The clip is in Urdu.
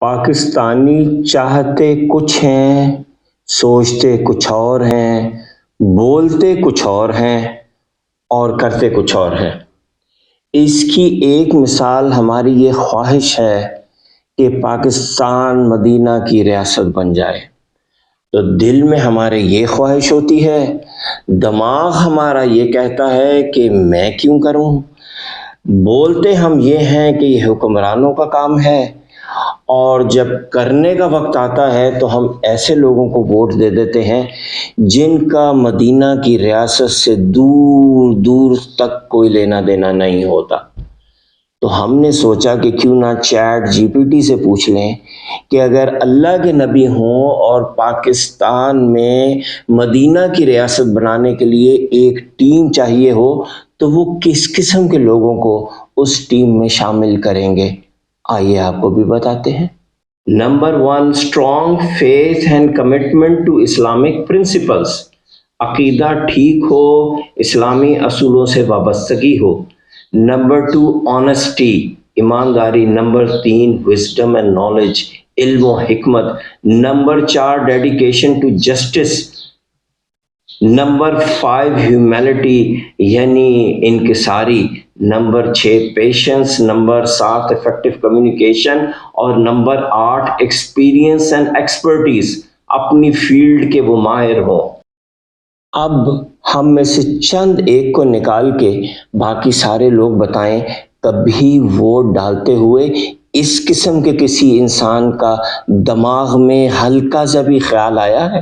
پاکستانی چاہتے کچھ ہیں، سوچتے کچھ اور ہیں، بولتے کچھ اور ہیں اور کرتے کچھ اور ہیں۔ اس کی ایک مثال ہماری یہ خواہش ہے کہ پاکستان مدینہ کی ریاست بن جائے، تو دل میں ہمارے یہ خواہش ہوتی ہے، دماغ ہمارا یہ کہتا ہے کہ میں کیوں کروں، بولتے ہم یہ ہیں کہ یہ حکمرانوں کا کام ہے، اور جب کرنے کا وقت آتا ہے تو ہم ایسے لوگوں کو ووٹ دے دیتے ہیں جن کا مدینہ کی ریاست سے دور دور تک کوئی لینا دینا نہیں ہوتا۔ تو ہم نے سوچا کہ کیوں نہ چیٹ جی پی ٹی سے پوچھ لیں کہ اگر اللہ کے نبی ہوں اور پاکستان میں مدینہ کی ریاست بنانے کے لیے ایک ٹیم چاہیے ہو تو وہ کس قسم کے لوگوں کو اس ٹیم میں شامل کریں گے، آئیے آپ کو بھی بتاتے ہیں۔ نمبر 1، strong faith and commitment to Islamic principles, عقیدہ ٹھیک ہو، اسلامی اصولوں سے وابستگی ہو۔ نمبر 2، آنیسٹی، ایمانداری۔ نمبر 3، وزڈم اینڈ نالج، علم و حکمت۔ نمبر 4، ڈیڈیکیشن ٹو جسٹس۔ نمبر 5، ہیومینٹی یعنی انکساری۔ نمبر 6، پیشنس۔ نمبر 7، افیکٹو کمیونیکیشن۔ اور نمبر 8، ایکسپیرینس اینڈ ایکسپرٹیز، اپنی فیلڈ کے وہ ماہر ہوں۔ اب ہم میں سے چند ایک کو نکال کے باقی سارے لوگ بتائیں، کبھی ووٹ ڈالتے ہوئے اس قسم کے کسی انسان کا دماغ میں ہلکا سا بھی خیال آیا ہے؟